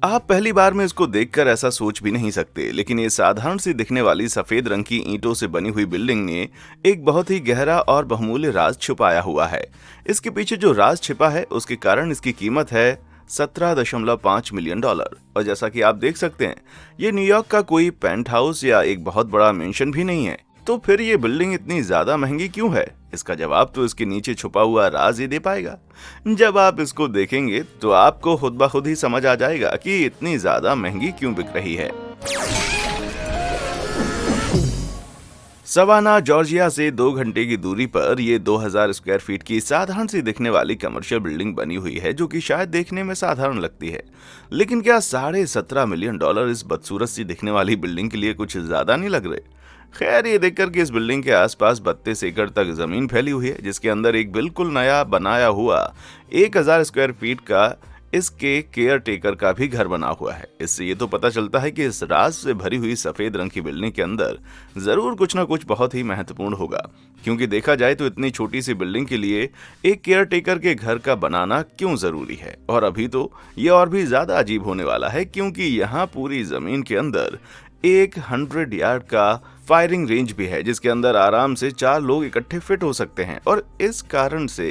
आप पहली बार में इसको देखकर ऐसा सोच भी नहीं सकते, लेकिन ये साधारण सी दिखने वाली सफेद रंग की ईंटों से बनी हुई बिल्डिंग ने एक बहुत ही गहरा और बहुमूल्य राज छुपाया हुआ है। इसके पीछे जो राज छिपा है उसके कारण इसकी कीमत है 17.5 मिलियन डॉलर। और जैसा कि आप देख सकते हैं, ये न्यूयॉर्क का कोई पेंट हाउस या एक बहुत बड़ा मेंशन भी नहीं है। तो फिर ये बिल्डिंग इतनी ज्यादा महंगी क्यों है? इसका जवाब तो इसके नीचे छुपा हुआ राज ही दे पाएगा। जब आप इसको देखेंगे तो आपको खुद ब खुद ही समझ आ जाएगा कि इतनी ज्यादा महंगी क्यों बिक रही है। सवाना जॉर्जिया से 2 घंटे की दूरी पर ये 2000 स्क्वायर फीट की साधारण सी दिखने वाली कमर्शियल बिल्डिंग बनी हुई है, जो कि शायद देखने में साधारण लगती है। लेकिन क्या 17.5 मिलियन डॉलर इस बदसूरत सी दिखने वाली बिल्डिंग के लिए कुछ ज्यादा नहीं लग रहे? खैर, ये देखकर कि इस बिल्डिंग के आसपास 32 एकड़ तक जमीन फैली हुई है, जिसके अंदर एक बिल्कुल नया बनाया हुआ 1000 स्क्वायर फीट का इसके केयर टेकर का भी घर बना हुआ है। इससे ये तो पता चलता है कि इस राज से भरी हुई सफेद रंग की बिल्डिंग के अंदर जरूर कुछ ना कुछ बहुत ही महत्वपूर्ण होगा। क्योंकि देखा जाए तो इतनी छोटी सी बिल्डिंग के लिए एक केयर टेकर के घर का बनाना क्यों जरूरी है। और अभी तो ये और भी ज्यादा अजीब होने वाला है, क्योंकि यहाँ पूरी जमीन के अंदर एक 100 यार्ड का फायरिंग रेंज भी है, जिसके अंदर आराम से 4 लोग इकट्ठे फिट हो सकते हैं। और इस कारण से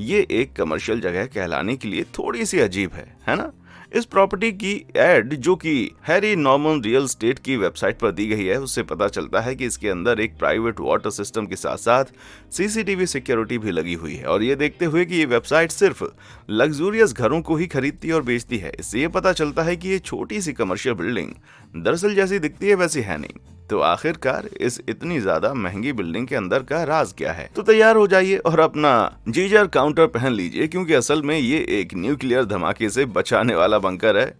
ये एक कमर्शियल जगह कहलाने के लिए थोड़ी सी अजीब है ना? इस प्रॉपर्टी की एड जो कि हैरी नॉर्मन रियल एस्टेट की वेबसाइट पर दी गई है, उससे पता चलता है कि इसके अंदर एक प्राइवेट वाटर सिस्टम के साथ साथ सीसीटीवी सिक्योरिटी भी लगी हुई है। और ये देखते हुए कि ये वेबसाइट सिर्फ लग्जूरियस घरों को ही खरीदती और बेचती है, इससे ये पता चलता है कि ये छोटी सी कमर्शियल बिल्डिंग दरअसल जैसी दिखती है वैसी है नहीं। तो आखिरकार इस इतनी ज्यादा महंगी बिल्डिंग के अंदर का राज क्या है? तो तैयार हो जाइए और अपना जीजर काउंटर पहन लीजिए, क्योंकि असल में ये एक न्यूक्लियर धमाके से बचाने वाला बंकर है।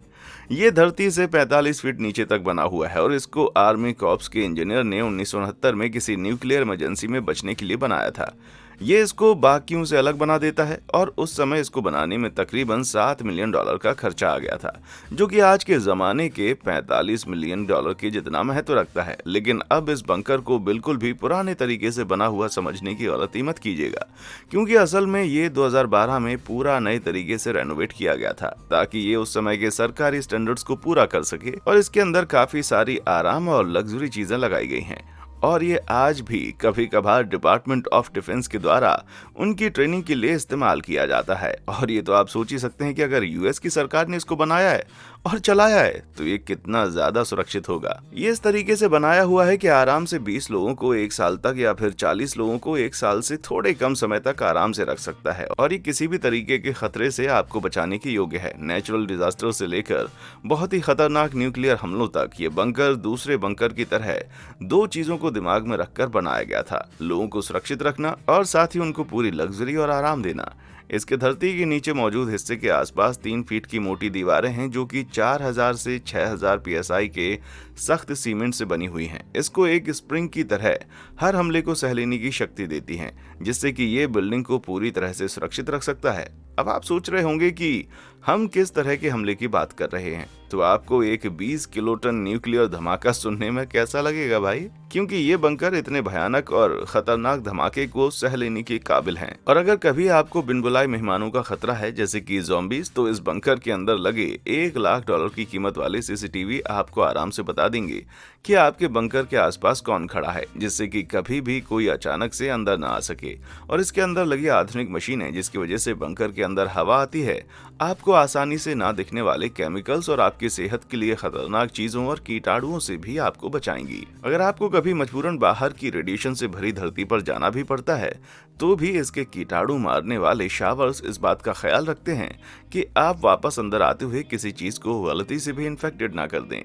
ये धरती से 45 फीट नीचे तक बना हुआ है और इसको आर्मी कॉर्प्स के इंजीनियर ने 1969 में किसी न्यूक्लियर इमरजेंसी में बचने के लिए बनाया था। ये इसको बाकियों से अलग बना देता है और उस समय इसको बनाने में तकरीबन 7 मिलियन डॉलर का खर्चा आ गया था, जो कि आज के जमाने के 45 मिलियन डॉलर के जितना महत्व रखता है। लेकिन अब इस बंकर को बिल्कुल भी पुराने तरीके से बना हुआ समझने की गलती मत कीजिएगा, क्योंकि असल में ये 2012 में पूरा नए तरीके से रेनोवेट किया गया था, ताकि ये उस समय के सरकारी स्टैंडर्ड्स को पूरा कर सके। और इसके अंदर काफी सारी आराम और लग्जरी चीजें लगाई गई हैं। और ये आज भी कभी कभार डिपार्टमेंट ऑफ डिफेंस के द्वारा उनकी ट्रेनिंग के लिए इस्तेमाल किया जाता है। और ये तो आप सोच ही सकते हैं कि अगर यूएस की सरकार ने इसको बनाया है और चलाया है तो ये कितना ज्यादा सुरक्षित होगा। ये इस तरीके से बनाया हुआ है कि आराम से 20 लोगों को 1 साल तक या फिर 40 लोगों को 1 साल से थोड़े कम समय तक आराम से रख सकता है। और ये किसी भी तरीके के खतरे से आपको बचाने के योग्य है। नेचुरल डिजास्टर से लेकर बहुत ही खतरनाक न्यूक्लियर हमलों तक ये बंकर दूसरे बंकर की तरह 2 चीजों को दिमाग में रखकर बनाया गया था: लोगों को सुरक्षित रखना और साथ ही उनको पूरी लग्जरी और आराम देना। इसके धरती के नीचे मौजूद हिस्से के आसपास 3 फीट की मोटी दीवारें हैं, जो कि 4000 से 6000 पीएसआई के सख्त सीमेंट से बनी हुई हैं। इसको एक स्प्रिंग की तरह हर हमले को सह लेने की शक्ति देती हैं, जिससे कि ये बिल्डिंग को पूरी तरह से सुरक्षित रख सकता है। अब आप सोच रहे होंगे कि हम किस तरह के हमले की बात कर रहे हैं, तो आपको एक 20 किलोटन न्यूक्लियर धमाका सुनने में कैसा लगेगा भाई? क्योंकि ये बंकर इतने भयानक और खतरनाक धमाके को सह लेने के काबिल हैं। और अगर कभी आपको बिन बुलाए मेहमानों का खतरा है, जैसे कि ज़ॉम्बीज, तो इस बंकर के अंदर लगे $1 लाख की कीमत वाले सीसीटीवी आपको आराम से बता देंगे कि आपके बंकर के आसपास कौन खड़ा है, जिससे कि कभी भी कोई अचानक से अंदर ना आ सके। और इसके अंदर लगी आधुनिक मशीनें, जिसकी वजह से बंकर के अंदर हवा आती है, आपको आसानी से ना दिखने वाले केमिकल्स और आपकी सेहत के लिए खतरनाक चीजों और कीटाणुओं से भी आपको बचाएंगी। अगर आपको कभी मजबूरन बाहर की रेडिएशन से भरी धरती पर जाना भी पड़ता है, तो भी इसके कीटाणु मारने वाले शावर्स इस बात का ख्याल रखते हैं कि आप वापस अंदर आते हुए किसी चीज को गलती से भी इन्फेक्टेड ना कर दें।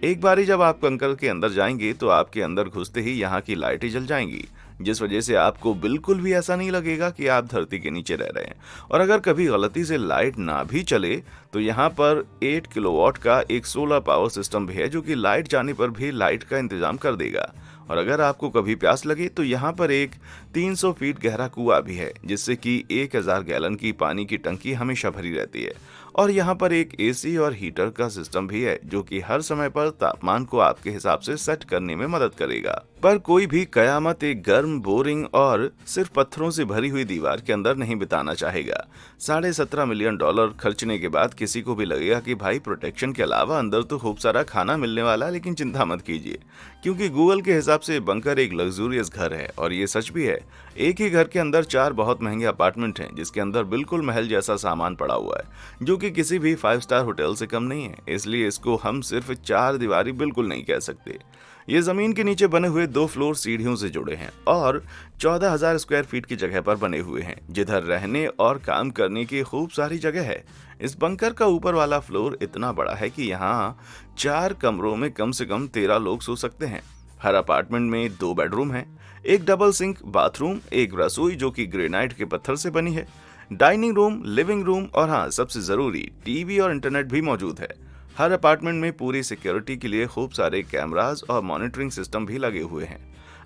एक बारी जब आप बंकर के अंदर जाएंगे तो आपके अंदर घुसते ही यहाँ की लाइटें जल जाएंगी, जिस वजह से आपको बिल्कुल भी ऐसा नहीं लगेगा कि आप धरती के नीचे रह रहे हैं। और अगर कभी गलती से लाइट ना भी चले तो यहाँ पर 8 किलोवाट का एक सोलर पावर सिस्टम भी है, जो कि लाइट जाने पर भी लाइट का इंतजाम कर देगा। और अगर आपको कभी प्यास लगे तो यहाँ पर एक 300 फीट गहरा कुआं भी है, जिससे कि 1000 गैलन की पानी की टंकी हमेशा भरी रहती है। और यहाँ पर एक एसी और हीटर का सिस्टम भी है जो कि हर समय पर तापमान को आपके हिसाब से सेट करने में मदद करेगा। पर कोई भी कयामत एक गर्म, बोरिंग और सिर्फ पत्थरों से भरी हुई दीवार के अंदर नहीं बिताना चाहेगा। $17.5 मिलियन खर्चने के बाद किसी को भी लगेगा कि भाई प्रोटेक्शन के अलावा अंदर तो खूब सारा खाना मिलने वाला है, लेकिन चिंता मत कीजिए, क्योंकि गूगल के हिसाब से बंकर एक लग्जूरियस घर है। और ये सच भी है। एक ही घर के अंदर 4 बहुत महंगे अपार्टमेंट हैं जिसके अंदर बिल्कुल महल जैसा सामान पड़ा हुआ है, जो कि किसी भी 5 स्टार होटल से कम नहीं है। इसलिए इसको हम सिर्फ 4 दीवारी बिल्कुल नहीं कह सकते। ये जमीन के नीचे बने हुए 2 फ्लोर सीढ़ियों से जुड़े हैं और 14,000 स्क्वायर फीट की जगह पर बने हुए हैं, जिधर रहने और काम करने की खूब सारी जगह है। इस बंकर का ऊपर वाला फ्लोर इतना बड़ा है कि यहाँ 4 कमरों में कम से कम 13 लोग सो सकते हैं। हर अपार्टमेंट में 2 बेडरूम हैं, एक डबल सिंक बाथरूम, एक रसोई जो कि ग्रेनाइट के पत्थर से बनी है, डाइनिंग रूम, लिविंग रूम और हाँ, सबसे जरूरी टीवी और इंटरनेट भी मौजूद है। हर अपार्टमेंट में पूरी सिक्योरिटी के लिए खूब सारे कैमरास और मॉनिटरिंग सिस्टम भी लगे हुए हैं।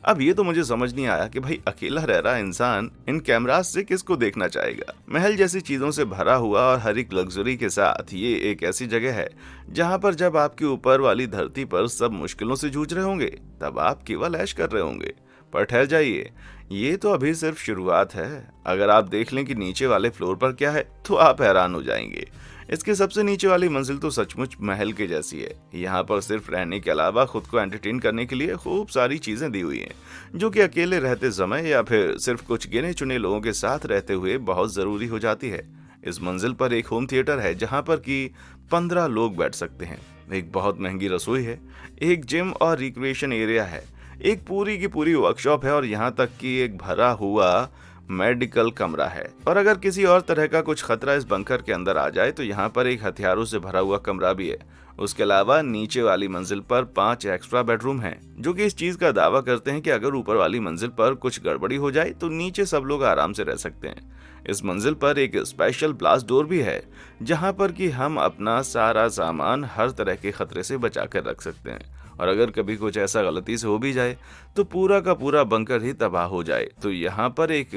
अब ये तो मुझे समझ नहीं आया कि भाई अकेला रह रहा इंसान इन कैमरास से किसको देखना चाहेगा। महल जैसी चीजों से भरा हुआ और हर एक लग्जरी के साथ ये एक ऐसी जगह है जहां पर जब आपके ऊपर वाली धरती पर सब मुश्किलों से जूझ रहे होंगे, तब आप केवल ऐश कर रहे होंगे। पर ठहर जाइए, ये तो अभी सिर्फ शुरुआत है। अगर आप देख लें कि नीचे वाले फ्लोर पर क्या है तो आप हैरान हो जाएंगे। इसके सबसे नीचे वाली मंजिल तो सचमुच महल के जैसी है। यहाँ पर सिर्फ रहने के अलावा खुद को एंटरटेन करने के लिए खूब सारी चीजें दी हुई हैं, जो कि अकेले रहते समय या फिर सिर्फ कुछ गिने चुने लोगों के साथ रहते हुए बहुत जरूरी हो जाती है। इस मंजिल पर एक होम थिएटर है जहाँ पर कि 15 लोग बैठ सकते हैं। एक बहुत महंगी रसोई है, एक जिम और रिक्रिएशन एरिया है, एक पूरी की पूरी वर्कशॉप है और यहाँ तक कि एक भरा हुआ मेडिकल कमरा है। और अगर किसी और तरह का कुछ खतरा इस बंकर के अंदर आ जाए तो यहाँ पर एक हथियारों से भरा हुआ कमरा भी है। उसके अलावा नीचे वाली मंजिल पर 5 एक्स्ट्रा बेडरूम हैं, जो कि इस चीज का दावा करते हैं कि अगर ऊपर वाली मंजिल पर कुछ गड़बड़ी हो जाए तो नीचे सब लोग आराम से रह सकते हैं। इस मंजिल पर एक स्पेशल ब्लास्ट डोर भी है, जहाँ पर कि हम अपना सारा सामान हर तरह के खतरे से बचा कर रख सकते हैं। और अगर कभी कुछ ऐसा गलती से हो भी जाए तो पूरा का पूरा बंकर ही तबाह हो जाए तो यहाँ पर एक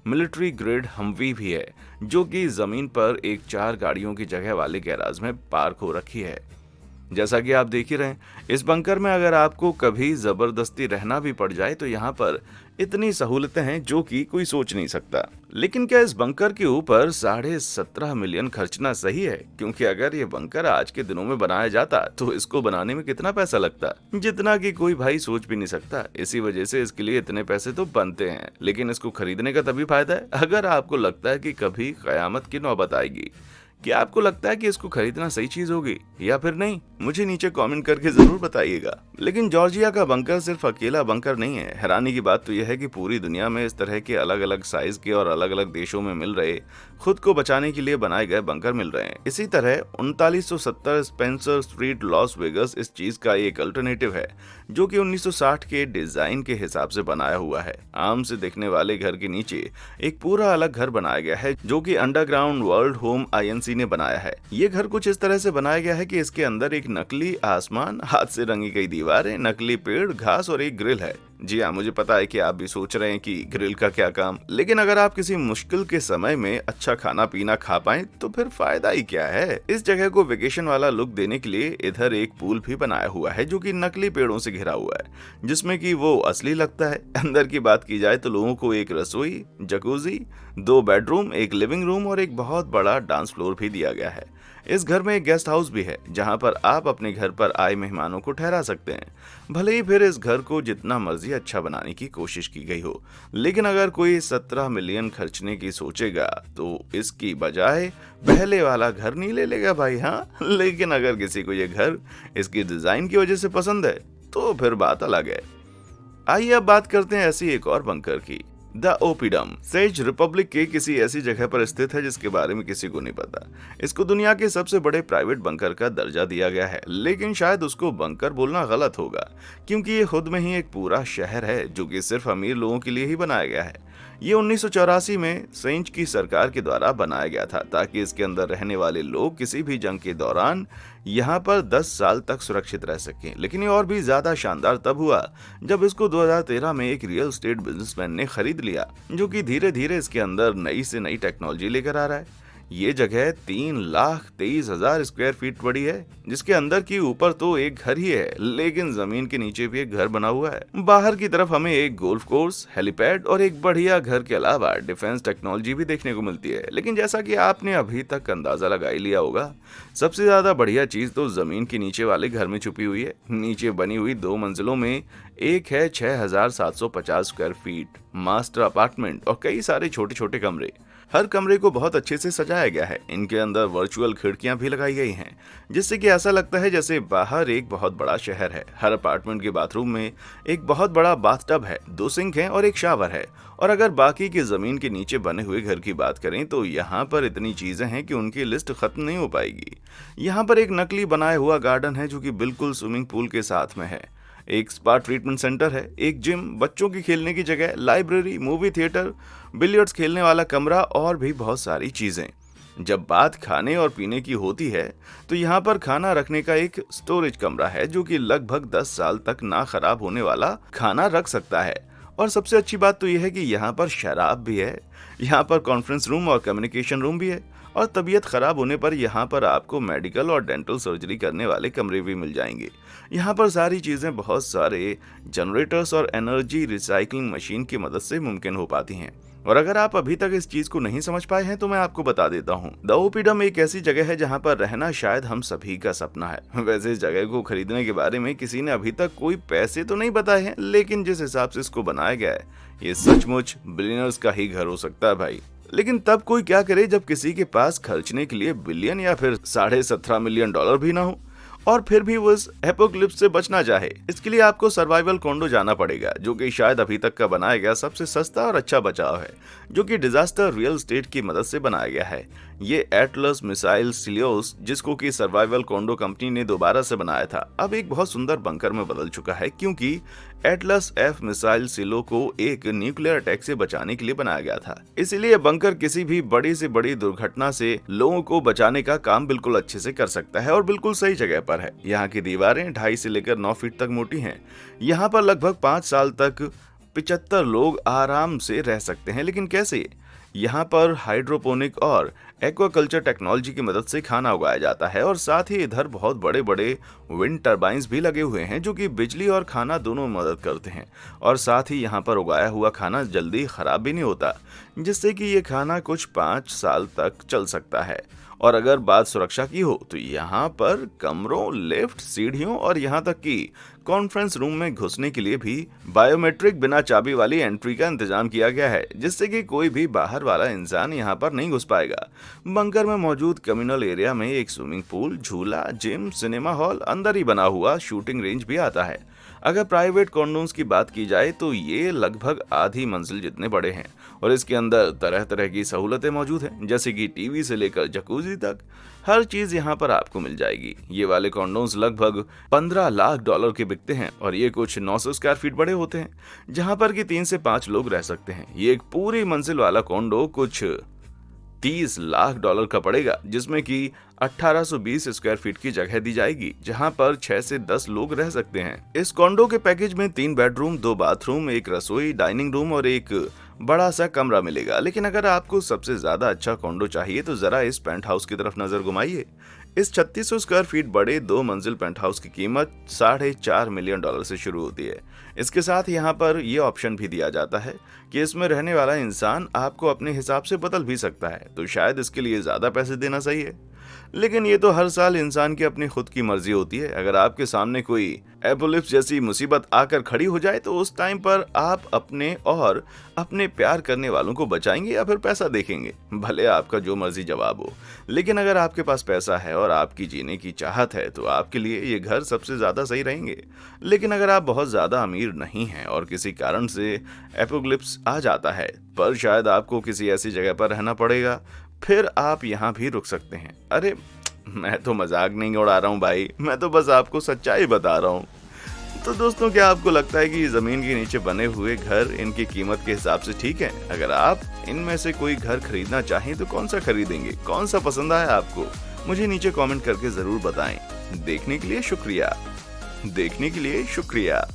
मिलिट्री ग्रेड हमवी भी है, जो कि जमीन पर एक 4 गाड़ियों की जगह वाले गैराज में पार्क हो रखी है। जैसा कि आप देख ही रहे हैं, इस बंकर में अगर आपको कभी जबरदस्ती रहना भी पड़ जाए तो यहाँ पर इतनी सहूलतें हैं जो कि कोई सोच नहीं सकता। लेकिन क्या इस बंकर के ऊपर $17.5 मिलियन खर्चना सही है? क्योंकि अगर ये बंकर आज के दिनों में बनाया जाता तो इसको बनाने में कितना पैसा लगता, जितना कि कोई भाई सोच भी नहीं सकता। इसी वजह से इसके लिए इतने पैसे तो बनते हैं, लेकिन इसको खरीदने का तभी फायदा है अगर आपको लगता है कि कभी कयामत की नौबत आएगी। क्या आपको लगता है कि इसको खरीदना सही चीज होगी या फिर नहीं? मुझे नीचे कमेंट करके जरूर बताइएगा। लेकिन जॉर्जिया का बंकर सिर्फ अकेला बंकर नहीं है। हैरानी की बात तो यह है कि पूरी दुनिया में इस तरह के अलग अलग साइज के और अलग अलग देशों में मिल रहे खुद को बचाने के लिए बनाए गए बंकर मिल रहे हैं। इसी तरह 3970 स्पेंसर स्ट्रीट लॉस वेगस इस चीज का एक अल्टरनेटिव है, जो कि 1960 के डिजाइन के हिसाब से बनाया हुआ है। आम से दिखने वाले घर के नीचे एक पूरा अलग घर बनाया गया है, जो कि अंडरग्राउंड वर्ल्ड होम INC ने बनाया है। ये घर कुछ इस तरह से बनाया गया है कि इसके अंदर एक नकली आसमान, हाथ से रंगी गई दीवारें, नकली पेड़, घास और एक ग्रिल है। जी हाँ, मुझे पता है कि आप भी सोच रहे हैं कि ग्रिल का क्या काम, लेकिन अगर आप किसी मुश्किल के समय में अच्छा खाना पीना खा पाएं तो फिर फायदा ही क्या है। इस जगह को वेकेशन वाला लुक देने के लिए इधर एक पूल भी बनाया हुआ है, जो कि नकली पेड़ों से घिरा हुआ है, जिसमें कि वो असली लगता है। अंदर की बात की जाए तो लोगों को एक रसोई, जकूजी, 2 बेडरूम, एक लिविंग रूम और एक बहुत बड़ा डांस फ्लोर भी दिया गया है। इस घर में एक गेस्ट हाउस भी है, जहां पर आप अपने घर पर आए मेहमानों को ठहरा सकते हैं। भले ही फिर इस घर को जितना मर्जी अच्छा बनाने की कोशिश की गई हो, लेकिन अगर कोई 17 मिलियन खर्चने की सोचेगा तो इसकी बजाय पहले वाला घर नहीं ले लेगा भाई। हाँ, लेकिन अगर किसी को ये घर इसकी डिजाइन की वजह से पसंद है तो फिर बात अलग है। आइए अब बात करते हैं ऐसी एक और बंकर की। द ओपीडम सेज रिपब्लिक के किसी ऐसी जगह पर स्थित है जिसके बारे में किसी को नहीं पता। इसको दुनिया के सबसे बड़े प्राइवेट बंकर का दर्जा दिया गया है, लेकिन शायद उसको बंकर बोलना गलत होगा, क्योंकि ये खुद में ही एक पूरा शहर है जो कि सिर्फ अमीर लोगों के लिए ही बनाया गया है। ये 1984 में फ्रेंच की सरकार के द्वारा बनाया गया था, ताकि इसके अंदर रहने वाले लोग किसी भी जंग के दौरान यहाँ पर 10 साल तक सुरक्षित रह सकें। लेकिन ये और भी ज्यादा शानदार तब हुआ जब इसको 2013 में एक रियल एस्टेट बिजनेसमैन ने खरीद लिया, जो कि धीरे धीरे इसके अंदर नई से नई टेक्नोलॉजी लेकर आ रहा है। ये जगह 3,23,000 स्क्वायर फीट बड़ी है, जिसके अंदर की ऊपर तो एक घर ही है, लेकिन जमीन के नीचे भी एक घर बना हुआ है। बाहर की तरफ हमें एक गोल्फ कोर्स, हेलीपैड और एक बढ़िया घर के अलावा डिफेंस टेक्नोलॉजी भी देखने को मिलती है। लेकिन जैसा कि आपने अभी तक अंदाजा लगा ही लिया होगा, सबसे ज्यादा बढ़िया चीज तो जमीन के नीचे वाले घर में छुपी हुई है। नीचे बनी हुई 2 मंजिलों में एक है 6,750 स्क्वायर फीट मास्टर अपार्टमेंट और कई सारे छोटे छोटे कमरे। हर कमरे को बहुत अच्छे से सजाया गया है। इनके अंदर वर्चुअल खिड़कियां भी लगाई गई हैं, जिससे कि ऐसा लगता है जैसे बाहर एक बहुत बड़ा शहर है। हर अपार्टमेंट के बाथरूम में एक बहुत बड़ा बाथटब है, 2 सिंक हैं और एक शावर है। और अगर बाकी की जमीन के नीचे बने हुए घर की बात करें तो यहाँ पर इतनी चीजें हैं कि उनकी लिस्ट खत्म नहीं हो पाएगी। यहाँ पर एक नकली बनाया हुआ गार्डन है जो कि बिल्कुल स्विमिंग पूल के साथ में है। एक स्पा ट्रीटमेंट सेंटर है, एक जिम, बच्चों की खेलने की जगह, लाइब्रेरी, मूवी थिएटर, बिलियर्ड्स खेलने वाला कमरा और भी बहुत सारी चीजें। जब बात खाने और पीने की होती है तो यहाँ पर खाना रखने का एक स्टोरेज कमरा है जो कि लगभग 10 साल तक ना खराब होने वाला खाना रख सकता है। और सबसे अच्छी बात तो यह है कि यहाँ पर शराब भी है। यहाँ पर कॉन्फ्रेंस रूम और कम्युनिकेशन रूम भी है। और तबीयत खराब होने पर यहाँ पर आपको मेडिकल और डेंटल सर्जरी करने वाले कमरे भी मिल जाएंगे। यहाँ पर सारी चीजें बहुत सारे जनरेटर्स और एनर्जी रिसाइकलिंग मशीन की मदद से मुमकिन हो पाती हैं। और अगर आप अभी तक इस चीज को नहीं समझ पाए हैं तो मैं आपको बता देता हूँ। द ओपीडम एक ऐसी जगह है जहाँ पर रहना शायद हम सभी का सपना है। वैसे इस जगह को खरीदने के बारे में किसी ने अभी तक कोई पैसे तो नहीं बताए हैं, लेकिन जिस हिसाब से इसको बनाया गया है ये सचमुच बिलियनर्स का ही घर हो सकता है भाई। लेकिन तब कोई क्या करे जब किसी के पास खर्चने के लिए बिलियन या फिर $17.5 मिलियन भी ना हो, और फिर भी वो इस एपोक्लिप्स से बचना चाहे। इसके लिए आपको सर्वाइवल कोंडो जाना पड़ेगा, जो कि शायद अभी तक का बनाया गया सबसे सस्ता और अच्छा बचाव है, जो कि डिजास्टर रियल एस्टेट की मदद से बनाया गया है। ये एटलस मिसाइल सिलियोस, जिसको कि सर्वाइवल कोंडो कंपनी ने दोबारा से बनाया था, अब एक बहुत सुंदर बंकर में बदल चुका है, क्योंकि एटलस एफ मिसाइल सिलो को एक न्यूक्लियर अटैक से बचाने के लिए बनाया गया था। इसीलिए बंकर किसी भी बड़ी से बड़ी दुर्घटना से लोगों को बचाने का काम बिल्कुल अच्छे से कर सकता है और बिल्कुल सही जगह पर है। यहाँ की दीवारें 2.5 से लेकर 9 फीट तक मोटी हैं। यहाँ पर लगभग 5 साल तक 75 लोग आराम से रह सकते हैं। लेकिन कैसे? यहाँ पर हाइड्रोपोनिक और एक्वाकल्चर टेक्नोलॉजी की मदद से खाना उगाया जाता है और साथ ही इधर बहुत बड़े बड़े विंड टर्बाइंस भी लगे हुए हैं, जो कि बिजली और खाना दोनों मदद करते हैं। और साथ ही यहाँ पर उगाया हुआ खाना जल्दी खराब भी नहीं होता, जिससे कि ये खाना कुछ 5 साल तक चल सकता है। और अगर बात सुरक्षा की हो तो यहाँ पर कमरों, लिफ्ट, सीढ़ियों और यहाँ तक कि कॉन्फ्रेंस रूम में घुसने के लिए भी बायोमेट्रिक बिना चाबी वाली एंट्री का इंतजाम किया गया है, जिससे कि कोई भी बाहर वाला इंसान यहाँ पर नहीं घुस पाएगा। बंकर में मौजूद कम्युनल एरिया में एक स्विमिंग पूल, झूला, जिम, सिनेमा हॉल, अंदर ही बना हुआ शूटिंग रेंज भी आता है। अगर प्राइवेट कॉन्डोम्स की बात की जाए तो ये लगभग आधी मंजिल जितने बड़े हैं और इसके अंदर तरह तरह की सहूलतें मौजूद हैं, जैसे कि टीवी से लेकर जकूजी तक हर चीज यहाँ पर आपको मिल जाएगी। ये वाले कॉन्डोम्स लगभग $15 लाख के बिकते हैं और ये कुछ 900 स्क्वायर फीट बड़े होते हैं, जहाँ पर कि 3 से 5 लोग रह सकते हैं। ये एक पूरी मंजिल वाला कॉन्डो कुछ $30 लाख का पड़ेगा, जिसमें कि 1820 स्क्वायर फीट की जगह दी जाएगी, जहां पर 6 से 10 लोग रह सकते हैं। इस कॉन्डो के पैकेज में 3 बेडरूम, 2 बाथरूम, एक रसोई, डाइनिंग रूम और एक बड़ा सा कमरा मिलेगा। लेकिन अगर आपको सबसे ज्यादा अच्छा कॉन्डो चाहिए तो जरा इस पेंट हाउस की तरफ नजर घुमाइए। इस 3600 स्क्वायर फीट बड़े 2 मंजिल पेंट हाउस की कीमत $4.5 मिलियन से शुरू होती है। इसके साथ यहाँ पर यह ऑप्शन भी दिया जाता है कि इसमें रहने वाला इंसान आपको अपने हिसाब से बदल भी सकता है, तो शायद इसके लिए ज्यादा पैसे देना सही है। लेकिन ये तो हर साल इंसान की अपनी खुद की मर्जी होती है। अगर आपके सामने कोई एपोलिप्स जैसी मुसीबत आकर खड़ी हो जाए तो उस टाइम पर आप अपने और अपने प्यार करने वालों को बचाएंगे या फिर पैसा देखेंगे? भले आपका जो मर्जी जवाब हो, लेकिन अगर आपके पास पैसा है और आपकी जीने की चाहत है तो आपके लिए ये घर सबसे ज्यादा सही रहेंगे। लेकिन अगर आप बहुत ज्यादा अमीर नहीं हैं और किसी कारण से एपोलिप्स आ जाता है पर शायद आपको किसी ऐसी जगह पर रहना पड़ेगा, फिर आप यहाँ भी रुक सकते हैं। अरे मैं तो मजाक नहीं उड़ा रहा हूँ भाई, मैं तो बस आपको सच्चाई बता रहा हूँ। तो दोस्तों, क्या आपको लगता है कि जमीन के नीचे बने हुए घर इनकी कीमत के हिसाब से ठीक है? अगर आप इनमें से कोई घर खरीदना चाहें तो कौन सा खरीदेंगे? कौन सा पसंद आया आपको? मुझे नीचे कमेंट करके जरूर बताएं। देखने के लिए शुक्रिया।